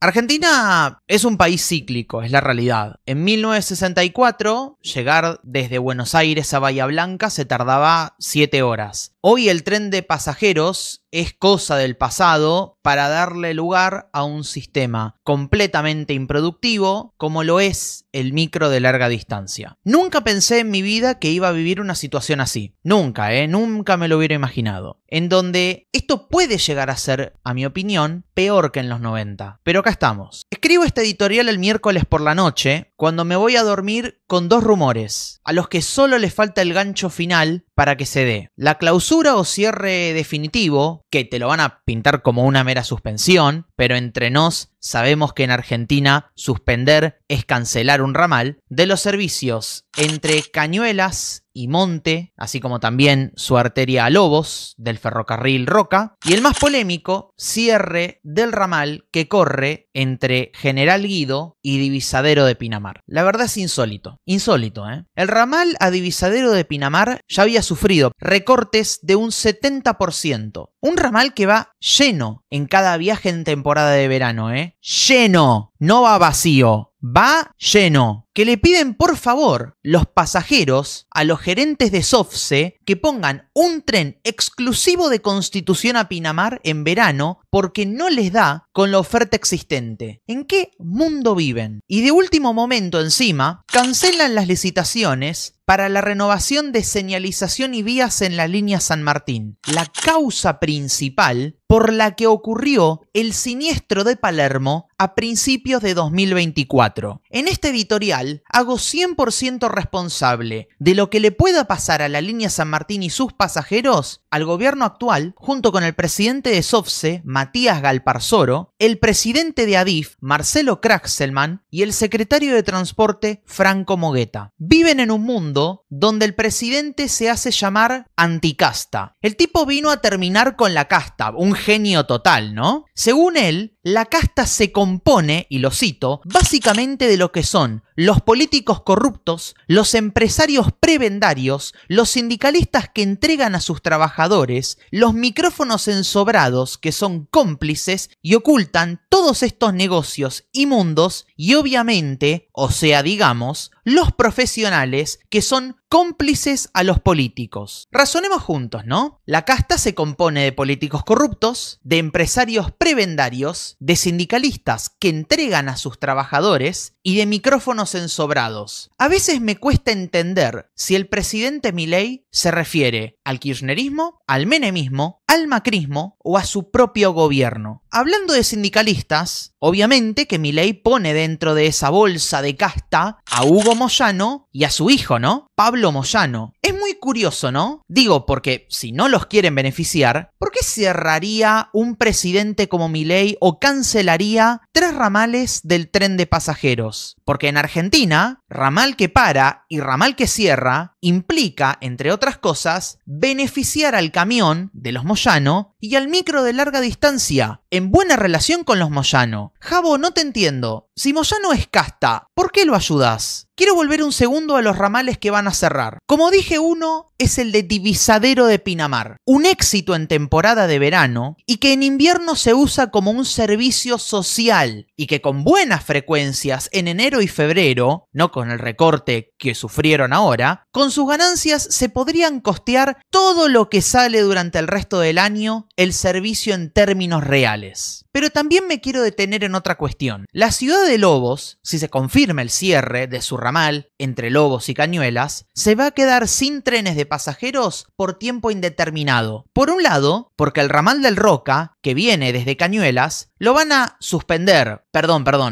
Argentina es un país cíclico, es la realidad. En 1964, llegar desde Buenos Aires a Bahía Blanca se tardaba 7 horas. Hoy el tren de pasajeros es cosa del pasado para darle lugar a un sistema completamente improductivo como lo es el micro de larga distancia. Nunca pensé en mi vida que iba a vivir una situación así. Nunca, nunca me lo hubiera imaginado. En donde esto puede llegar a ser, a mi opinión, peor que en los 90. Pero acá estamos. Escribo este editorial el miércoles por la noche, cuando me voy a dormir con 2 rumores, a los que solo les falta el gancho final para que se dé. La clausura o cierre definitivo, que te lo van a pintar como una mera suspensión, pero entre nos sabemos que en Argentina suspender es cancelar un ramal, de los servicios entre Cañuelas y Monte, así como también su arteria a Lobos del ferrocarril Roca, y el más polémico, cierre del ramal que corre entre General Guido y Divisadero de Pinamar. La verdad es insólito, El ramal a Divisadero de Pinamar ya había sufrido recortes de un 70%. Un ramal que va lleno en cada viaje en temporada de verano, Lleno, no va vacío, va lleno. Que le piden por favor los pasajeros a los gerentes de SOFCE que pongan un tren exclusivo de Constitución a Pinamar en verano porque no les da con la oferta existente. ¿En qué mundo viven? Y de último momento encima, cancelan las licitaciones para la renovación de señalización y vías en la línea San Martín. La causa principal por la que ocurrió el siniestro de Palermo a principios de 2024. En este editorial hago 100% responsable de lo que le pueda pasar a la línea San Martín y sus pasajeros al gobierno actual, junto con el presidente de SOFCE, Matías Galparsoro, el presidente de ADIF, Marcelo Kraxelman, y el secretario de Transporte, Franco Mogueta. Viven en un mundo donde el presidente se hace llamar anticasta. El tipo vino a terminar con la casta, un genio total, ¿no? Según él, la casta se compone, y lo cito, básicamente de lo que son los políticos corruptos, los empresarios prebendarios, los sindicalistas que entregan a sus trabajadores, los micrófonos ensobrados que son cómplices y ocultan todos estos negocios inmundos y obviamente, o sea, digamos, los profesionales que son cómplices a los políticos. Razonemos juntos, ¿no? La casta se compone de políticos corruptos, de empresarios prebendarios, de sindicalistas que entregan a sus trabajadores y de micrófonos ensobrados. A veces me cuesta entender si el presidente Milei se refiere al kirchnerismo, al menemismo, al macrismo o a su propio gobierno. Hablando de sindicalistas, obviamente que Milei pone dentro de esa bolsa de casta a Hugo Moyano y a su hijo, ¿no? Pablo Moyano. Es muy curioso, ¿no? Digo, porque si no los quieren beneficiar, ¿por qué cerraría un presidente como Milei o cancelaría 3 ramales del tren de pasajeros? Porque en Argentina, ramal que para y ramal que cierra implica, entre otras cosas, beneficiar al camión de los Moyano y al micro de larga distancia, en buena relación con los Moyano. Javo, no te entiendo. Si Moyano es casta, ¿por qué lo ayudás? Quiero volver un segundo a los ramales que van a cerrar. Como dije, uno es el de Divisadero de Pinamar, un éxito en temporada de verano y que en invierno se usa como un servicio social y que con buenas frecuencias en enero y febrero, no con el recorte que sufrieron ahora, con sus ganancias se podrían costear todo lo que sale durante el resto del año el servicio en términos reales. Pero también me quiero detener en otra cuestión. La ciudad de Lobos, si se confirma el cierre de su ramal entre Lobos y Cañuelas, se va a quedar sin trenes de pasajeros por tiempo indeterminado. Por un lado, porque el ramal del Roca, que viene desde Cañuelas, lo van a suspender.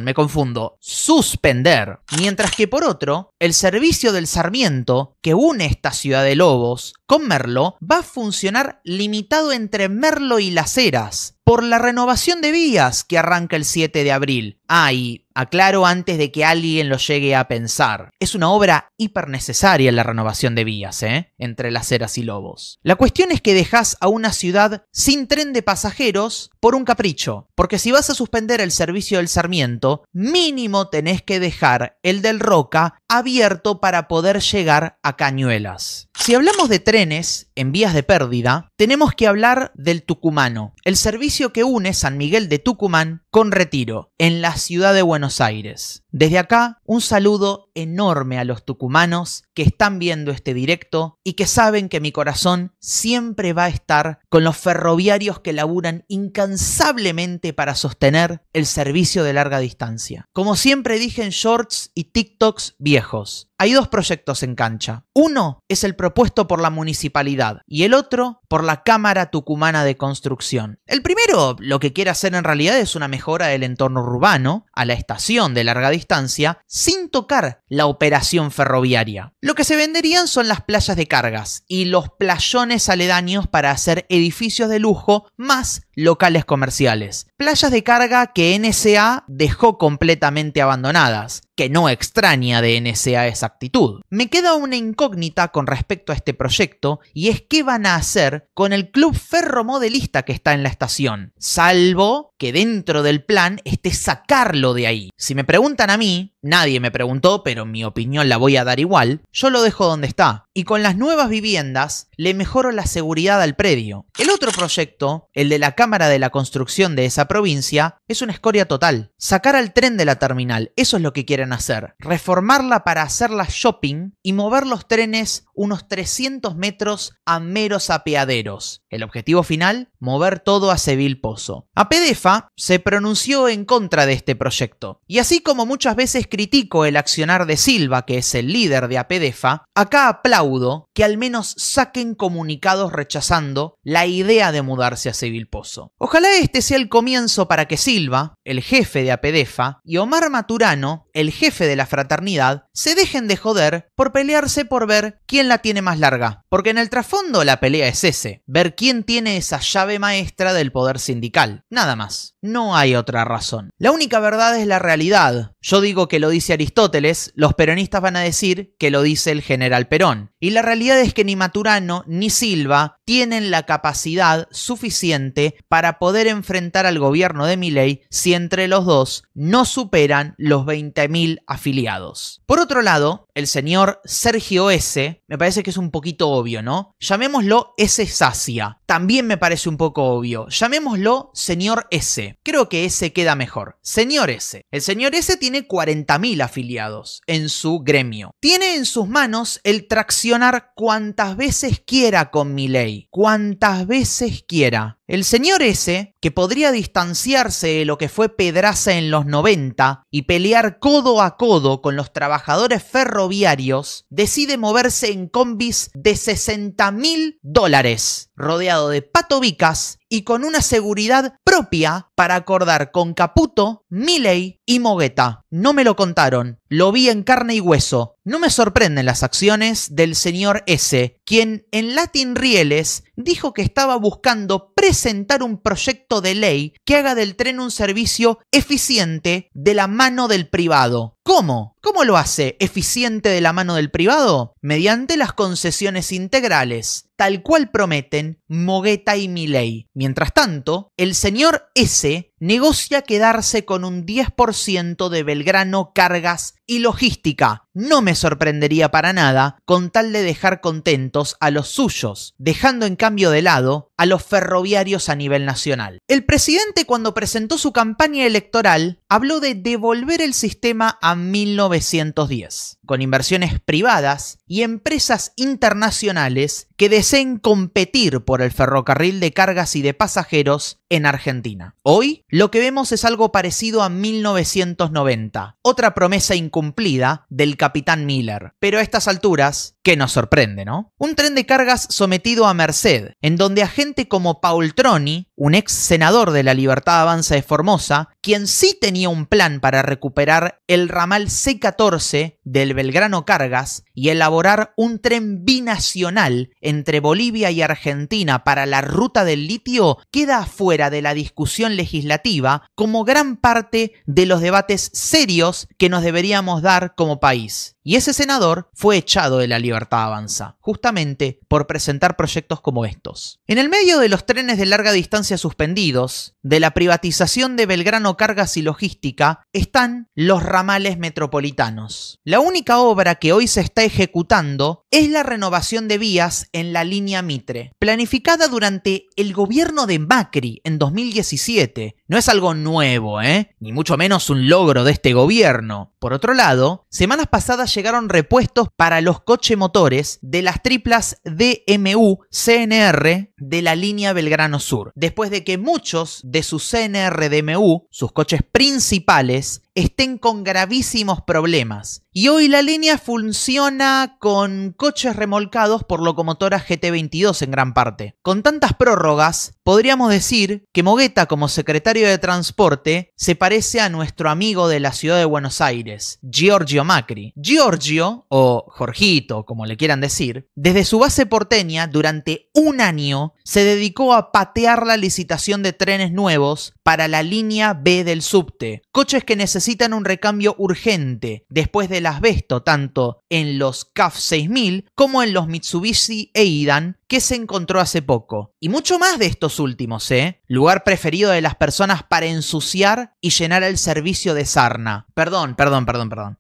Me confundo. Suspender. Mientras que por otro, el servicio del Sarmiento, que une esta ciudad de Lobos con Merlo, va a funcionar limitado entre Merlo y Las Heras, por la renovación de vías que arranca el 7 de abril. Y aclaro antes de que alguien lo llegue a pensar, es una obra hiper necesaria la renovación de vías, entre Las Heras y Lobos. La cuestión es que dejás a una ciudad sin tren de pasajeros por un capricho, porque si vas a suspender el servicio del Sarmiento, mínimo tenés que dejar el del Roca abierto para poder llegar a Cañuelas. Si hablamos de trenes en vías de pérdida, tenemos que hablar del Tucumano, el servicio que une San Miguel de Tucumán con Retiro, en la ciudad de Buenos Aires. Desde acá, un saludo enorme a los tucumanos que están viendo este directo y que saben que mi corazón siempre va a estar con los ferroviarios que laburan incansablemente para sostener el servicio de larga distancia. Como siempre dije en shorts y TikToks viejos, hay dos proyectos en cancha. Uno es el propuesto por la municipalidad y el otro por la Cámara Tucumana de Construcción. El primero lo que quiere hacer en realidad es una mejora del entorno urbano a la estación de larga distancia sin tocar la operación ferroviaria. Lo que se venderían son las playas de cargas y los playones aledaños para hacer edificios de lujo más locales comerciales. Playas de carga que NSA dejó completamente abandonadas, que no extraña de NSA esa actitud. Me queda una incógnita con respecto a este proyecto y es qué van a hacer con el club ferromodelista que está en la estación, salvo que dentro del plan esté sacarlo de ahí. Si me preguntan a mí, nadie me preguntó, pero mi opinión la voy a dar igual, yo lo dejo donde está. Y con las nuevas viviendas le mejoro la seguridad al predio. El otro proyecto, el de la Cámara de la Construcción de esa provincia, es una escoria total. Sacar al tren de la terminal, eso es lo que quieren hacer. Reformarla para hacerla shopping y mover los trenes unos 300 metros a meros apeaderos. El objetivo final, mover todo a Seville Pozo. APDEFA se pronunció en contra de este proyecto. Y así como muchas veces critico el accionar de Silva, que es el líder de APDEFA, acá aplaudo que al menos saquen comunicados rechazando la idea de mudarse a Seville Pozo. Ojalá este sea el comienzo para que Silva, el jefe de APDEFA, y Omar Maturano, el jefe de la fraternidad, se dejen de joder por pelearse por ver quién la tiene más larga. Porque en el trasfondo la pelea es ese, ver quién tiene esa llave maestra del poder sindical. Nada más. No hay otra razón. La única verdad es la realidad. Yo digo que lo dice Aristóteles, los peronistas van a decir que lo dice el general Perón. Y la realidad es que ni Maturano ni Silva tienen la capacidad suficiente para poder enfrentar al gobierno de Milei si entre los dos no superan los 20.000 afiliados. Por otro lado, el señor Sergio S. me parece que es un poquito obvio, ¿no? Llamémoslo S. Sacia. También me parece un poco obvio. Llamémoslo señor S. Creo que S queda mejor. Señor S. El señor S tiene 40.000 afiliados en su gremio. Tiene en sus manos el traccionar cuantas veces quiera con Milei. Cuantas veces quiera. El señor S, que podría distanciarse de lo que fue Pedraza en los 90 y pelear codo a codo con los trabajadores ferroviarios, decide moverse en combis de $60.000, rodeado de patobicas y con una seguridad propia para acordar con Caputo, Milei y Mogueta. No me lo contaron, lo vi en carne y hueso. No me sorprenden las acciones del señor S, quien en Latin Rieles dijo que estaba buscando presentar un proyecto de ley que haga del tren un servicio eficiente de la mano del privado. ¿Cómo? ¿Cómo lo hace eficiente de la mano del privado? Mediante las concesiones integrales, tal cual prometen Mogueta y Milei. Mientras tanto, el señor S negocia quedarse con un 10% de Belgrano Cargas y Logística. No me sorprendería para nada con tal de dejar contentos a los suyos, dejando en cambio de lado a los ferroviarios a nivel nacional. El presidente, cuando presentó su campaña electoral, habló de devolver el sistema a 1910, con inversiones privadas y empresas internacionales que deseen competir por el ferrocarril de cargas y de pasajeros en Argentina. Hoy, lo que vemos es algo parecido a 1990, otra promesa incumplida del capitán Miller. Pero a estas alturas, ¿qué nos sorprende, no? Un tren de cargas sometido a merced, en donde a gente como Paul Troni, un ex senador de la Libertad Avanza de Formosa, quien sí tenía un plan para recuperar el ramal C14 del Belgrano Cargas y elaborar un tren binacional entre Bolivia y Argentina para la ruta del litio, queda afuera de la discusión legislativa como gran parte de los debates serios que nos deberíamos dar como país. Y ese senador fue echado de la Libertad Avanza, justamente por presentar proyectos como estos. En el medio de los trenes de larga distancia suspendidos, de la privatización de Belgrano Cargas y Logística están los ramales metropolitanos. La única obra que hoy se está ejecutando es la renovación de vías en la línea Mitre, planificada durante el gobierno de Macri en 2017. No es algo nuevo, ni mucho menos un logro de este gobierno. Por otro lado, semanas pasadas llegaron repuestos para los cochemotores de las triplas DMU CNR de la línea Belgrano Sur, después de que muchos de sus CNR DMU, sus coches principales, estén con gravísimos problemas. Y hoy la línea funciona con coches remolcados por locomotoras GT22 en gran parte. Con tantas prórrogas, podríamos decir que Mogueta como secretario de Transporte se parece a nuestro amigo de la ciudad de Buenos Aires, Giorgio Macri. Giorgio, o Jorgito, como le quieran decir, desde su base porteña, durante un año, se dedicó a patear la licitación de trenes nuevos para la línea B del subte. Coches que necesitan un recambio urgente después del asbesto tanto en los CAF 6000 como en los Mitsubishi Eidan que se encontró hace poco. Y mucho más de estos últimos, lugar preferido de las personas para ensuciar y llenar el servicio de sarna. Perdón.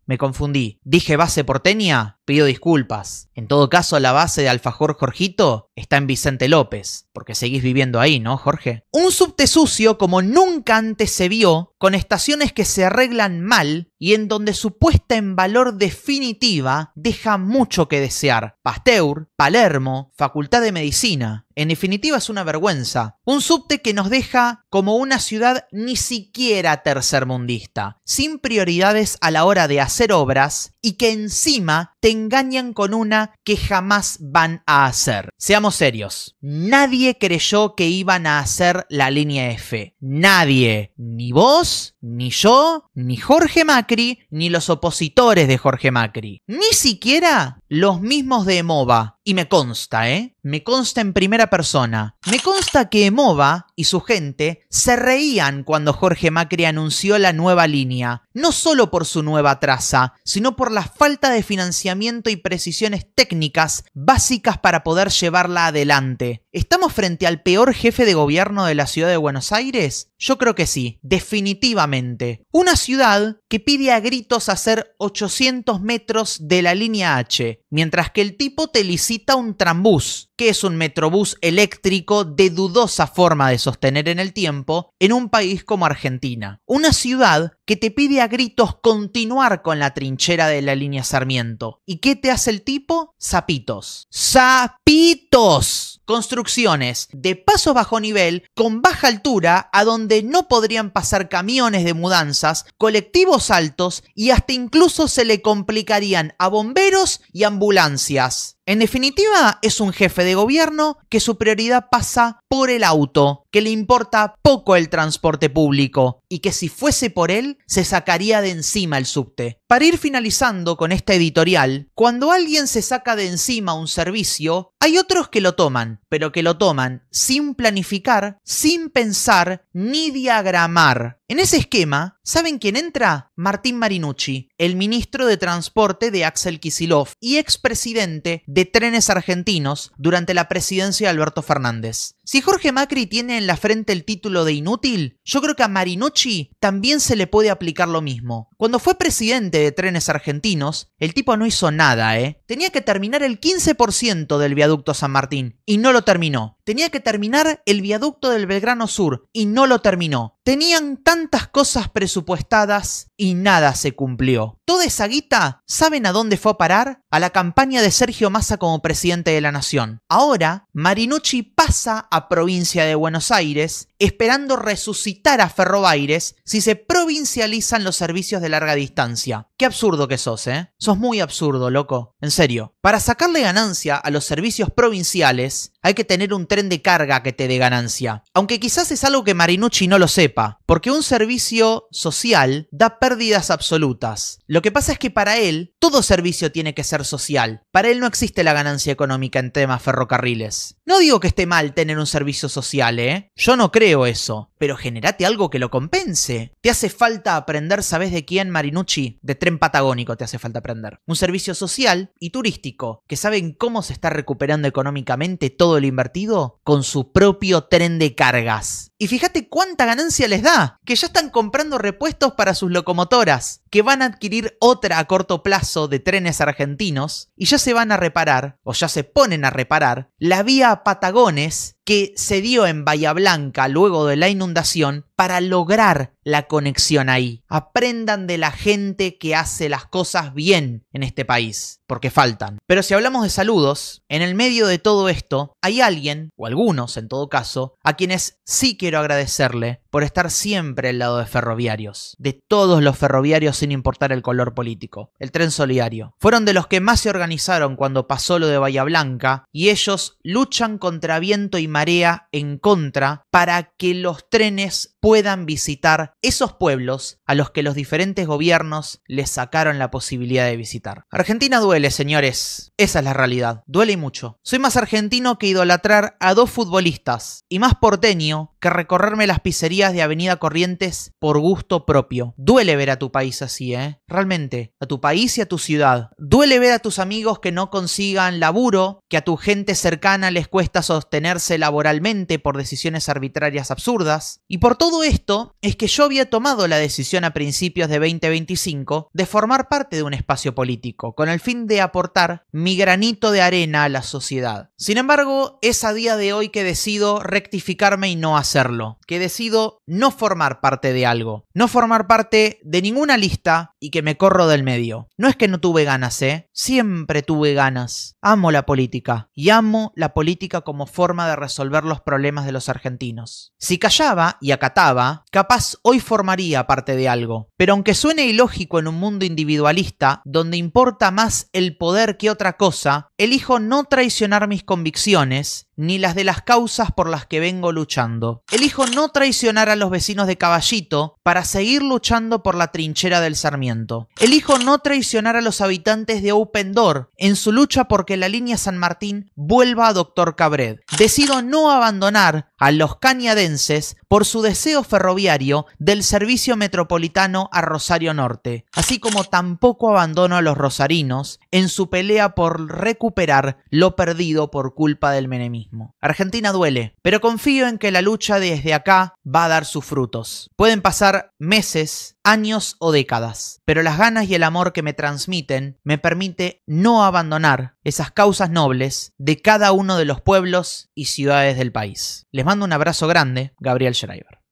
Me confundí. ¿Dije base porteña? Pido disculpas. En todo caso, la base de Alfajor Jorgito está en Vicente López, porque seguís viviendo ahí, ¿no, Jorge? Un subte sucio como nunca antes se vio, con estaciones que se arreglan mal y en donde su puesta en valor definitiva deja mucho que desear. Pasteur, Palermo, Facultad de Medicina. En definitiva es una vergüenza. Un subte que nos deja como una ciudad ni siquiera tercermundista, sin prioridades a la hora de hacer obras y que encima te engañan con una que jamás van a hacer. Seamos serios, nadie creyó que iban a hacer la línea F. Nadie. Ni vos, ni yo, ni Jorge Macri, ni los opositores de Jorge Macri. Ni siquiera los mismos de Emova. Y me consta, me consta en primera persona. Me consta que Emova y su gente se reían cuando Jorge Macri anunció la nueva línea, no solo por su nueva traza, sino por la falta de financiamiento y precisiones técnicas básicas para poder llevarla adelante. ¿Estamos frente al peor jefe de gobierno de la ciudad de Buenos Aires? Yo creo que sí, definitivamente. Una ciudad que pide a gritos hacer 800 metros de la línea H, mientras que el tipo te licita un trambús, que es un metrobús eléctrico de dudosa forma de sostener en el tiempo, en un país como Argentina. Una ciudad que te pide a gritos continuar con la trinchera de la línea Sarmiento. ¿Y qué te hace el tipo? Zapitos. ¡Zapitos! Construcciones de paso bajo nivel, con baja altura, a donde no podrían pasar camiones de mudanzas, colectivos altos y hasta incluso se le complicarían a bomberos y ambulancias. En definitiva, es un jefe de gobierno que su prioridad pasa por el auto, que le importa poco el transporte público y que si fuese por él, se sacaría de encima el subte. Para ir finalizando con esta editorial, cuando alguien se saca de encima un servicio, hay otros que lo toman, pero que lo toman sin planificar, sin pensar ni diagramar. En ese esquema, ¿saben quién entra? Martín Marinucci, el ministro de Transporte de Axel Kicillof y expresidente de Trenes Argentinos durante la presidencia de Alberto Fernández. Si Jorge Macri tiene en la frente el título de inútil, yo creo que a Marinucci también se le puede aplicar lo mismo. Cuando fue presidente de Trenes Argentinos, el tipo no hizo nada, Tenía que terminar el 15% del viaducto San Martín y no lo terminó. Tenía que terminar el viaducto del Belgrano Sur y no lo terminó. Tenían tantas cosas presupuestadas y nada se cumplió. Toda esa guita, ¿saben a dónde fue a parar? A la campaña de Sergio Massa como presidente de la Nación. Ahora, Marinucci pasa a provincia de Buenos Aires, esperando resucitar a Ferrobaires si se provincializan los servicios de larga distancia. Qué absurdo que sos, Sos muy absurdo, loco. En serio. Para sacarle ganancia a los servicios provinciales, hay que tener un tren de carga que te dé ganancia. Aunque quizás es algo que Marinucci no lo sepa, porque un servicio social da pérdidas absolutas. Lo que pasa es que para él, todo servicio tiene que ser social. Para él no existe la ganancia económica en temas ferrocarriles. No digo que esté mal tener un servicio social, Yo no creo feo eso, pero generate algo que lo compense. ¿Te hace falta aprender, sabes de quién, Marinucci? De Tren Patagónico te hace falta aprender. Un servicio social y turístico que saben cómo se está recuperando económicamente todo lo invertido con su propio tren de cargas. Y fíjate cuánta ganancia les da, que ya están comprando repuestos para sus locomotoras, que van a adquirir otra a corto plazo de Trenes Argentinos y ya se van a reparar, o ya se ponen a reparar, la vía a Patagones que se dio en Bahía Blanca luego de la inundación para lograr la conexión ahí. Aprendan de la gente que hace las cosas bien en este país, porque faltan. Pero si hablamos de saludos, en el medio de todo esto hay alguien, o algunos en todo caso, a quienes sí quiero agradecerle por estar siempre al lado de ferroviarios, de todos los ferroviarios sin importar el color político. El Tren Solidario. Fueron de los que más se organizaron cuando pasó lo de Bahía Blanca y ellos luchan contra viento y marea en contra para que los trenes puedan visitar esos pueblos a los que los diferentes gobiernos les sacaron la posibilidad de visitar. Argentina duele, señores. Esa es la realidad. Duele y mucho. Soy más argentino que idolatrar a 2 futbolistas y más porteño que recorrerme las pizzerías de Avenida Corrientes por gusto propio. Duele ver a tu país así, realmente. A tu país y a tu ciudad. Duele ver a tus amigos que no consigan laburo, que a tu gente cercana les cuesta sostenerse laboralmente por decisiones arbitrarias absurdas. Y por todo esto es que yo había tomado la decisión a principios de 2025 de formar parte de un espacio político, con el fin de aportar mi granito de arena a la sociedad. Sin embargo, es a día de hoy que decido rectificarme y no hacerlo, que decido no formar parte de algo, no formar parte de ninguna lista y que me corro del medio. No es que no tuve ganas, siempre tuve ganas. Amo la política y amo la política como forma de resolver los problemas de los argentinos. Si callaba y acataba, capaz hoy formaría parte de algo. Pero aunque suene ilógico en un mundo individualista, donde importa más el poder que otra cosa, elijo no traicionar mis convicciones ni las de las causas por las que vengo luchando. Elijo no traicionar a los vecinos de Caballito para seguir luchando por la trinchera del Sarmiento. Elijo no traicionar a los habitantes de Open Door en su lucha porque la línea San Martín vuelva a Doctor Cabred. Decido no abandonar a los cañadenses por su deseo ferroviario del servicio metropolitano a Rosario Norte, así como tampoco abandono a los rosarinos en su pelea por recuperar lo perdido por culpa del menemismo. Argentina duele, pero confío en que la lucha desde acá va a dar sus frutos. Pueden pasar meses, años o décadas, pero las ganas y el amor que me transmiten me permite no abandonar esas causas nobles de cada uno de los pueblos y ciudades del país. Les mando un abrazo grande, Gabriel Schreiber.